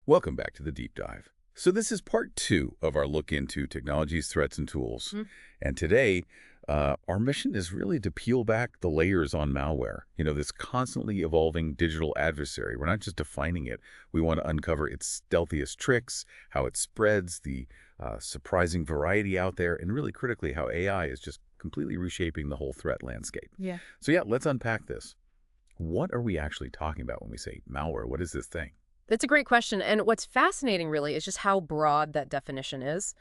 Welcome back to the Deep Dive. So this is part 2 of our look into technologies, threats, and tools. And today, our mission is really to peel back the layers on malware. You know, this constantly evolving digital adversary. We're not just defining it. We want to uncover its stealthiest tricks, how it spreads, the surprising variety out there, and really critically, how AI is just completely reshaping the whole threat landscape. Yeah. So yeah, let's unpack this. What are we actually talking about when we say malware? What is this thing? That's a great question. And what's fascinating, really, is just how broad that definition is.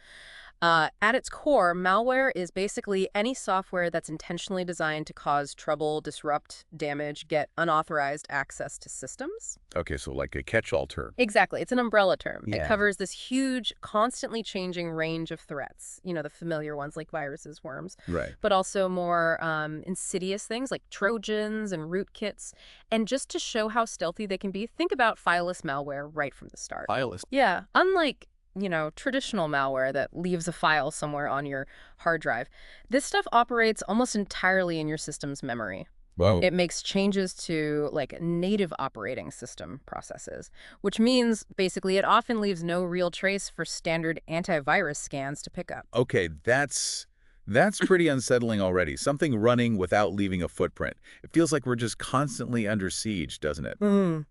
At its core, malware is basically any software that's intentionally designed to cause trouble, disrupt, damage, get unauthorized access to systems. Okay, so like a catch-all term. Exactly. It's an umbrella term. It Yeah. covers this huge, constantly changing range of threats. You know, the familiar ones like viruses, worms, Right. but also more insidious things like trojans and rootkits. And just to show how stealthy they can be, think about fileless malware right from the start. Fileless. Yeah, unlike, traditional malware that leaves a file somewhere on your hard drive, this stuff operates almost entirely in your system's memory. Wow. It makes changes to, like, native operating system processes, which means, basically, it often leaves no real trace for standard antivirus scans to pick up. Okay, that's pretty unsettling already. Something running without leaving a footprint. It feels like we're just constantly under siege, doesn't it?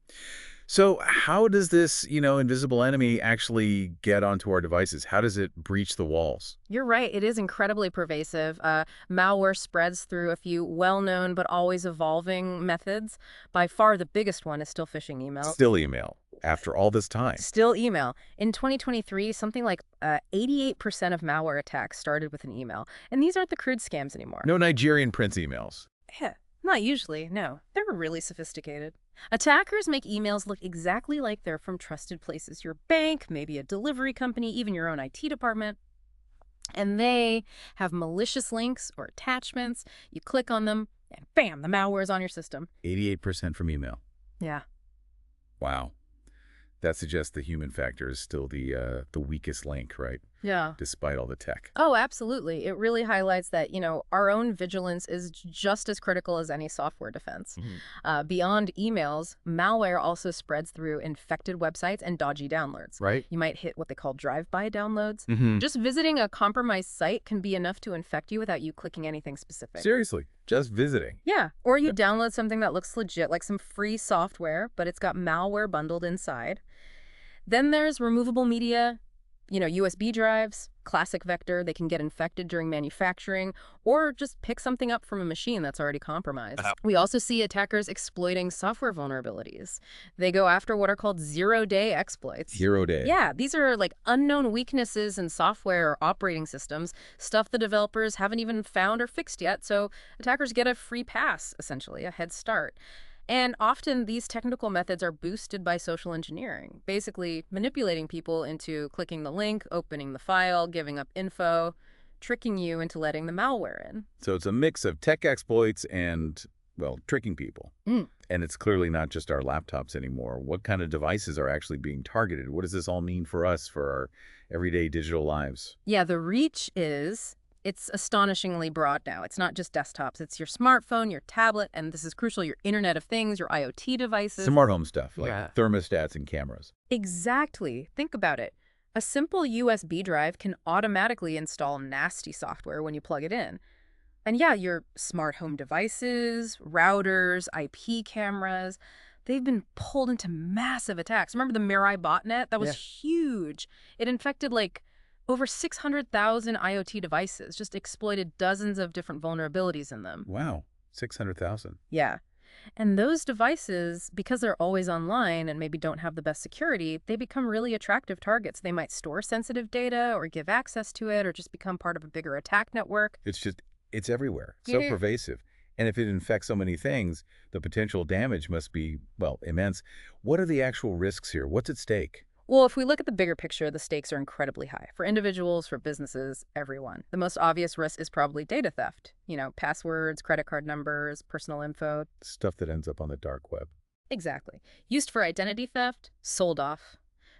So how does this, invisible enemy actually get onto our devices? How does it breach the walls? You're right. It is incredibly pervasive. Malware spreads through a few well-known but always evolving methods. By far, the biggest one is still phishing email. Still email, after all this time. Still email. In 2023, something like 88% of malware attacks started with an email. And these aren't the crude scams anymore. No Nigerian prince emails. Yeah, not usually, no. They're really sophisticated. Attackers make emails look exactly like they're from trusted places. Your bank, maybe a delivery company, even your own IT department. And they have malicious links or attachments. You click on them, and bam, the malware is on your system. 88% from email. Yeah. Wow. That suggests the human factor is still the weakest link, right? Yeah. Despite all the tech. Oh, absolutely. It really highlights that, our own vigilance is just as critical as any software defense. Beyond emails, malware also spreads through infected websites and dodgy downloads. Right. You might hit what they call drive-by downloads. Mm-hmm. Just visiting a compromised site can be enough to infect you without you clicking anything specific. Seriously, just visiting. Yeah. Or you download something that looks legit, like some free software, but it's got malware bundled inside. Then there's removable media, USB drives, classic vector. They can get infected during manufacturing or just pick something up from a machine that's already compromised. We also see attackers exploiting software vulnerabilities. They go after what are called zero-day exploits. 0 day. Yeah, these are like unknown weaknesses in software or operating systems, stuff the developers haven't even found or fixed yet, so attackers get a free pass, essentially, a head start. And often these technical methods are boosted by social engineering, basically manipulating people into clicking the link, opening the file, giving up info, tricking you into letting the malware in. So it's a mix of tech exploits and, well, tricking people. And it's clearly not just our laptops anymore. What kind of devices are actually being targeted? What does this all mean for us, for our everyday digital lives? Yeah, the reach it's astonishingly broad now. It's not just desktops. It's your smartphone, your tablet, and this is crucial, your Internet of Things, your IoT devices. Smart home stuff, like Yeah. thermostats and cameras. Exactly. Think about it. A simple USB drive can automatically install nasty software when you plug it in. And yeah, your smart home devices, routers, IP cameras, they've been pulled into massive attacks. Remember the Mirai botnet? That was huge. It infected over 600,000 IoT devices, just exploited dozens of different vulnerabilities in them. Wow, 600,000. Yeah. And those devices, because they're always online and maybe don't have the best security, they become really attractive targets. They might store sensitive data or give access to it or just become part of a bigger attack network. It's everywhere, so pervasive. And if it infects so many things, the potential damage must be, well, immense. What are the actual risks here? What's at stake? Well, if we look at the bigger picture, the stakes are incredibly high for individuals, for businesses, everyone. The most obvious risk is probably data theft. Passwords, credit card numbers, personal info. Stuff that ends up on the dark web. Exactly. Used for identity theft, sold off.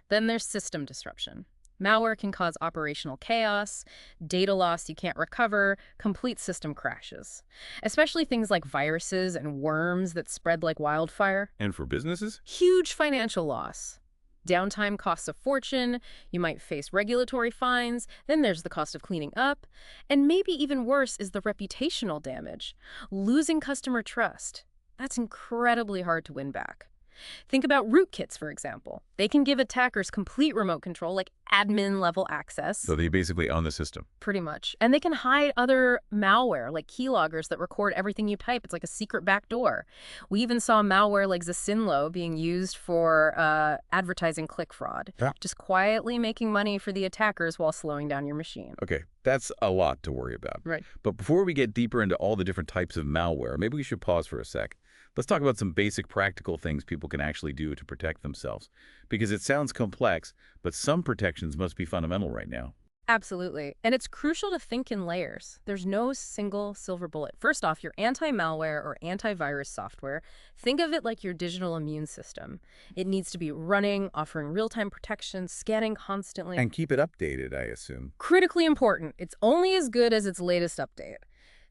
Then there's system disruption. Malware can cause operational chaos, data loss you can't recover, complete system crashes. Especially things like viruses and worms that spread like wildfire. And for businesses? Huge financial loss. Downtime costs a fortune, you might face regulatory fines, then there's the cost of cleaning up, and maybe even worse is the reputational damage. Losing customer trust. That's incredibly hard to win back. Think about rootkits, for example. They can give attackers complete remote control, like admin-level access. So they basically own the system. Pretty much. And they can hide other malware, like keyloggers that record everything you type. It's like a secret backdoor. We even saw malware like Zacinlo being used for advertising click fraud. Yeah. Just quietly making money for the attackers while slowing down your machine. Okay, that's a lot to worry about. Right. But before we get deeper into all the different types of malware, maybe we should pause for a sec. Let's talk about some basic practical things people can actually do to protect themselves. Because it sounds complex, but some protections must be fundamental right now. Absolutely. And it's crucial to think in layers. There's no single silver bullet. First off, your anti-malware or antivirus software, think of it like your digital immune system. It needs to be running, offering real-time protection, scanning constantly. And keep it updated, I assume. Critically important. It's only as good as its latest update.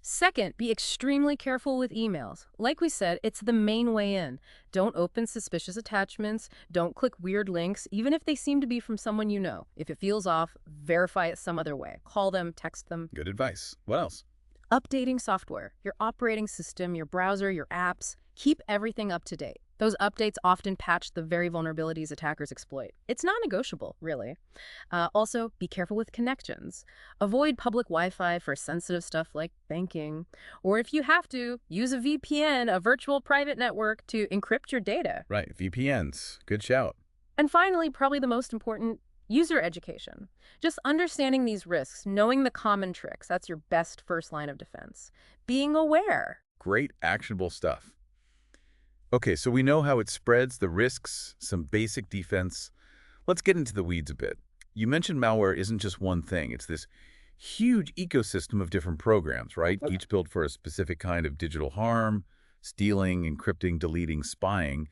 Second, be extremely careful with emails. Like we said, it's the main way in. Don't open suspicious attachments. Don't click weird links, even if they seem to be from someone you know. If it feels off, verify it some other way. Call them, text them. Good advice. What else? Updating software, your operating system, your browser, your apps. Keep everything up to date. Those updates often patch the very vulnerabilities attackers exploit. It's non-negotiable, really. Also, be careful with connections. Avoid public Wi-Fi for sensitive stuff like banking. Or if you have to, use a VPN, a virtual private network, to encrypt your data. Right, VPNs. Good shout. And finally, probably the most important, user education. Just understanding these risks, knowing the common tricks, that's your best first line of defense. Being aware. Great, actionable stuff. Okay, so we know how it spreads, the risks, some basic defense. Let's get into the weeds a bit. You mentioned malware isn't just one thing. It's this huge ecosystem of different programs, right? Okay. Each built for a specific kind of digital harm, stealing, encrypting, deleting, spying.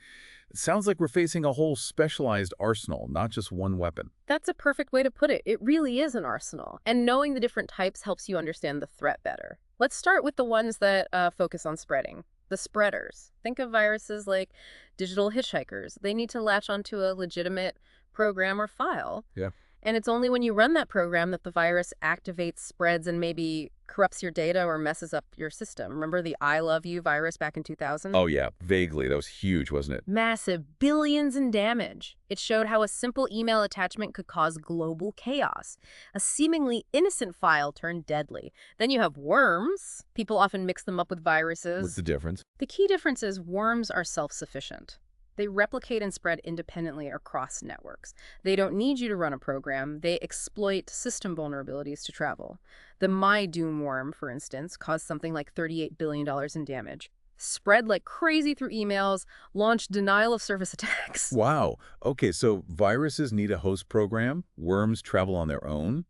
It sounds like we're facing a whole specialized arsenal, not just one weapon. That's a perfect way to put it. It really is an arsenal. And knowing the different types helps you understand the threat better. Let's start with the ones that focus on spreading. The spreaders. Think of viruses like digital hitchhikers. They need to latch onto a legitimate program or file. Yeah. And it's only when you run that program that the virus activates, spreads, and maybe corrupts your data or messes up your system. Remember the I Love You virus back in 2000? Oh, yeah. Vaguely. That was huge, wasn't it? Massive, billions in damage. It showed how a simple email attachment could cause global chaos. A seemingly innocent file turned deadly. Then you have worms. People often mix them up with viruses. What's the difference? The key difference is worms are self-sufficient. They replicate and spread independently across networks. They don't need you to run a program. They exploit system vulnerabilities to travel. The My Doom worm, for instance, caused something like $38 billion in damage. Spread like crazy through emails, launched denial-of-service attacks. Wow. Okay, so viruses need a host program. Worms travel on their own.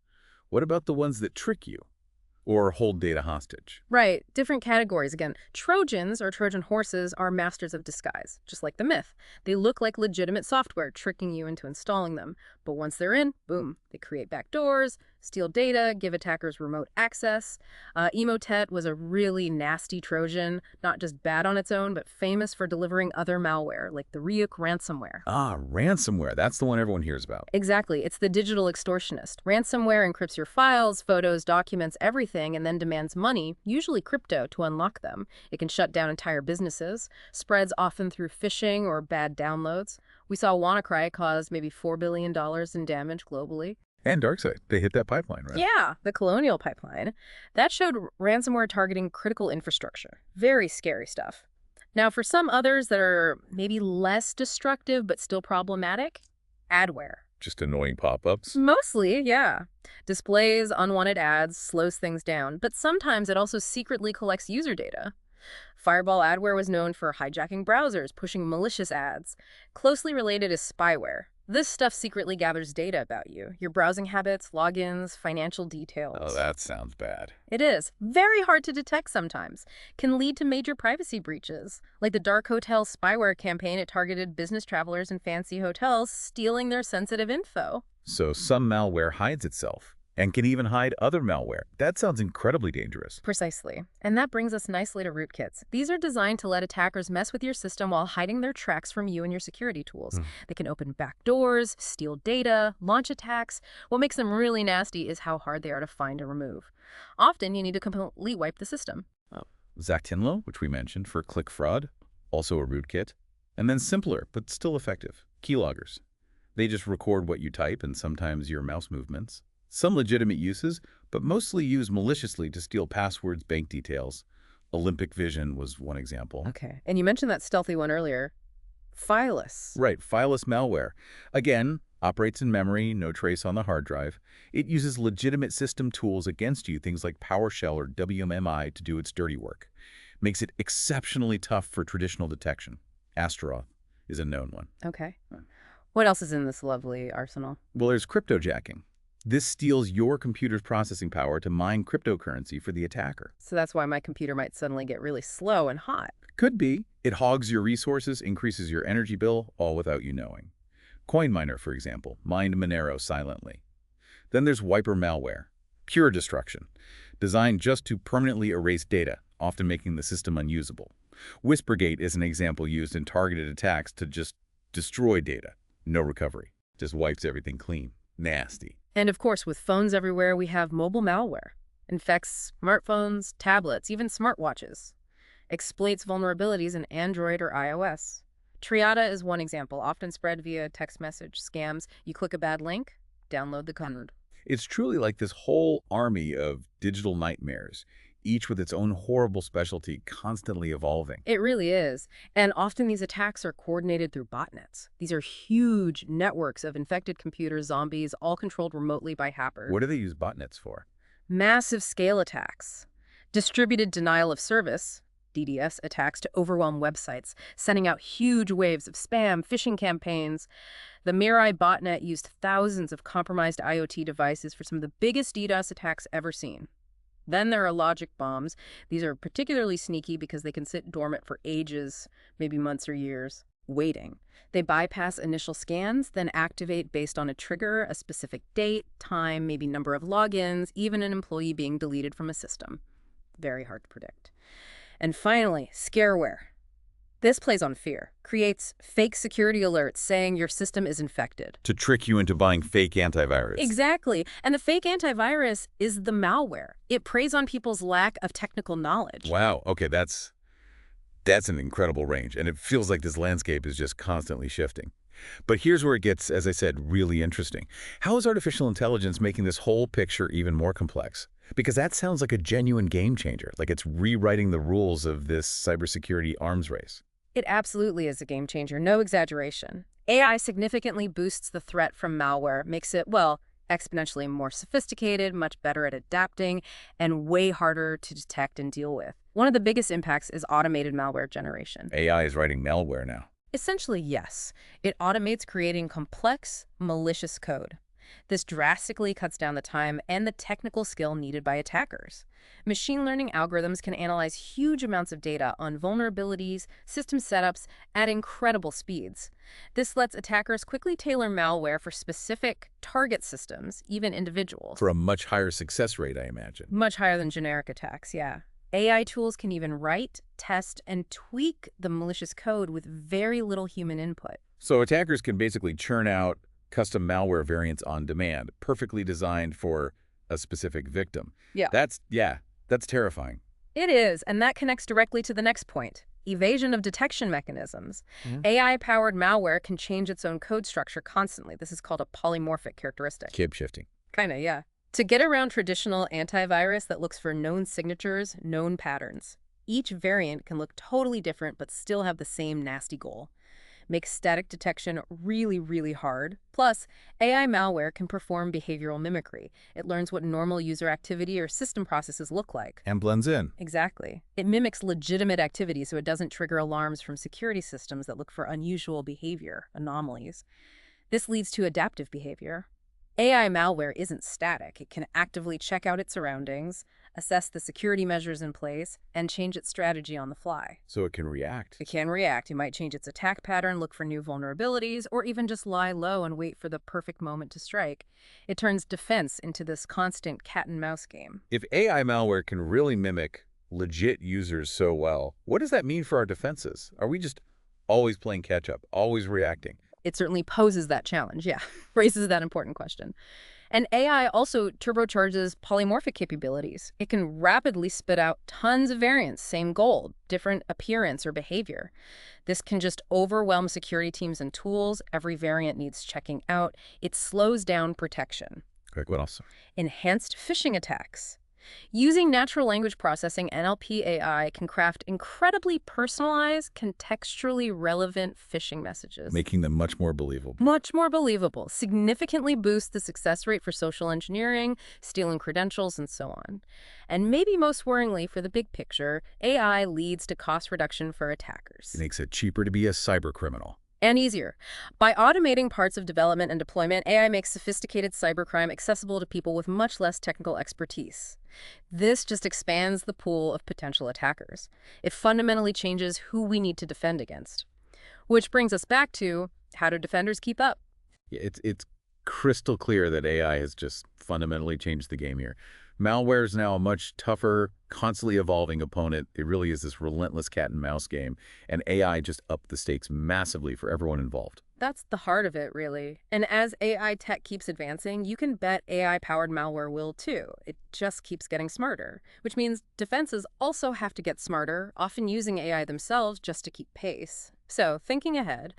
What about the ones that trick you or hold data hostage? Right, different categories. Again, Trojans or Trojan horses are masters of disguise, just like the myth. They look like legitimate software, tricking you into installing them. But once they're in, boom, they create backdoors, steal data, give attackers remote access. Emotet was a really nasty Trojan, not just bad on its own, but famous for delivering other malware, like the Ryuk ransomware. Ah, ransomware. That's the one everyone hears about. Exactly. It's the digital extortionist. Ransomware encrypts your files, photos, documents, everything, and then demands money, usually crypto, to unlock them. It can shut down entire businesses, spreads often through phishing or bad downloads. We saw WannaCry cause maybe $4 billion in damage globally. And DarkSide. They hit that pipeline, right? Yeah, the colonial pipeline. That showed ransomware targeting critical infrastructure. Very scary stuff. Now, for some others that are maybe less destructive but still problematic, adware. Just annoying pop-ups. Mostly, yeah. Displays unwanted ads, slows things down, but sometimes it also secretly collects user data. Fireball adware was known for hijacking browsers, pushing malicious ads. Closely related is spyware. This stuff secretly gathers data about you, your browsing habits, logins, financial details. Oh, that sounds bad. It is. Very hard to detect sometimes. Can lead to major privacy breaches. Like the Dark Hotel spyware campaign, it targeted business travelers in fancy hotels, stealing their sensitive info. So some malware hides itself, and can even hide other malware. That sounds incredibly dangerous. Precisely. And that brings us nicely to rootkits. These are designed to let attackers mess with your system while hiding their tracks from you and your security tools. They can open back doors, steal data, launch attacks. What makes them really nasty is how hard they are to find and remove. Often, you need to completely wipe the system. Zactinlo, which we mentioned for click fraud, also a rootkit. And then simpler, but still effective, keyloggers. They just record what you type and sometimes your mouse movements. Some legitimate uses, but mostly used maliciously to steal passwords, bank details. Olympic Vision was one example. Okay. And you mentioned that stealthy one earlier. Fileless. Right, fileless malware. Again, operates in memory, no trace on the hard drive. It uses legitimate system tools against you, things like PowerShell or WMI, to do its dirty work. Makes it exceptionally tough for traditional detection. Astaroth is a known one. Okay. What else is in this lovely arsenal? Well, there's cryptojacking. This steals your computer's processing power to mine cryptocurrency for the attacker. So that's why my computer might suddenly get really slow and hot. Could be. It hogs your resources, increases your energy bill, all without you knowing. CoinMiner, for example, mined Monero silently. Then there's wiper malware, pure destruction, designed just to permanently erase data, often making the system unusable. Whispergate is an example used in targeted attacks to just destroy data. No recovery. Just wipes everything clean. Nasty. And of course, with phones everywhere, we have mobile malware. Infects smartphones, tablets, even smartwatches. Exploits vulnerabilities in Android or iOS. Triada is one example, often spread via text message scams. You click a bad link, download the code. It's truly like this whole army of digital nightmares, each with its own horrible specialty, constantly evolving. It really is. And often these attacks are coordinated through botnets. These are huge networks of infected computer zombies, all controlled remotely by hackers. What do they use botnets for? Massive scale attacks. Distributed denial of service, DDoS attacks, to overwhelm websites, sending out huge waves of spam, phishing campaigns. The Mirai botnet used thousands of compromised IoT devices for some of the biggest DDoS attacks ever seen. Then there are logic bombs. These are particularly sneaky because they can sit dormant for ages, maybe months or years, waiting. They bypass initial scans, then activate based on a trigger, a specific date, time, maybe number of logins, even an employee being deleted from a system. Very hard to predict. And finally, scareware. This plays on fear, creates fake security alerts saying your system is infected. To trick you into buying fake antivirus. Exactly. And the fake antivirus is the malware. It preys on people's lack of technical knowledge. Wow. Okay, that's an incredible range. And it feels like this landscape is just constantly shifting. But here's where it gets, as I said, really interesting. How is artificial intelligence making this whole picture even more complex? Because that sounds like a genuine game changer, like it's rewriting the rules of this cybersecurity arms race. It absolutely is a game changer, no exaggeration. AI significantly boosts the threat from malware, makes it, well, exponentially more sophisticated, much better at adapting, and way harder to detect and deal with. One of the biggest impacts is automated malware generation. AI is writing malware now. Essentially, yes. It automates creating complex, malicious code. This drastically cuts down the time and the technical skill needed by attackers. Machine learning algorithms can analyze huge amounts of data on vulnerabilities, system setups at incredible speeds. This lets attackers quickly tailor malware for specific target systems, even individuals. For a much higher success rate, I imagine. Much higher than generic attacks, yeah. AI tools can even write, test, and tweak the malicious code with very little human input. So attackers can basically churn out custom malware variants on demand, perfectly designed for a specific victim. Yeah. That's terrifying. It is, and that connects directly to the next point. Evasion of detection mechanisms. AI-powered malware can change its own code structure constantly. This is called a polymorphic characteristic. Shape shifting. Kinda, yeah. To get around traditional antivirus that looks for known signatures, known patterns. Each variant can look totally different but still have the same nasty goal. Makes static detection really, really hard. Plus, AI malware can perform behavioral mimicry. It learns what normal user activity or system processes look like. And blends in. Exactly. It mimics legitimate activity so it doesn't trigger alarms from security systems that look for unusual behavior, anomalies. This leads to adaptive behavior. AI malware isn't static. It can actively check out its surroundings, assess the security measures in place, and change its strategy on the fly. So it can react. It can react. It might change its attack pattern, look for new vulnerabilities, or even just lie low and wait for the perfect moment to strike. It turns defense into this constant cat and mouse game. If AI malware can really mimic legit users so well, what does that mean for our defenses? Are we just always playing catch-up, always reacting? It certainly poses that challenge, yeah, raises that important question. And AI also turbocharges polymorphic capabilities. It can rapidly spit out tons of variants, same goal, different appearance or behavior. This can just overwhelm security teams and tools. Every variant needs checking out. It slows down protection. Quick, what else? Enhanced phishing attacks. Using natural language processing, NLP AI can craft incredibly personalized, contextually relevant phishing messages. Making them much more believable. Much more believable, significantly boost the success rate for social engineering, stealing credentials, and so on. And maybe most worryingly for the big picture, AI leads to cost reduction for attackers. It makes it cheaper to be a cyber criminal. And easier. By automating parts of development and deployment, AI makes sophisticated cybercrime accessible to people with much less technical expertise. This just expands the pool of potential attackers. It fundamentally changes who we need to defend against. Which brings us back to, how do defenders keep up? Yeah, it's crystal clear that AI has just fundamentally changed the game here. Malware is now a much tougher, constantly evolving opponent. It really is this relentless cat and mouse game, and AI just upped the stakes massively for everyone involved. That's the heart of it, really. And as AI tech keeps advancing, you can bet AI-powered malware will too. It just keeps getting smarter, which means defenses also have to get smarter, often using AI themselves just to keep pace. So, thinking ahead,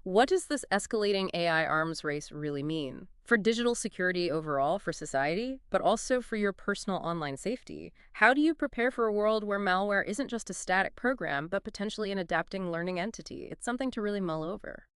what does this escalating AI arms race really mean? For digital security overall, for society, but also for your personal online safety? How do you prepare for a world where malware isn't just a static program, but potentially an adapting learning entity? It's something to really mull over.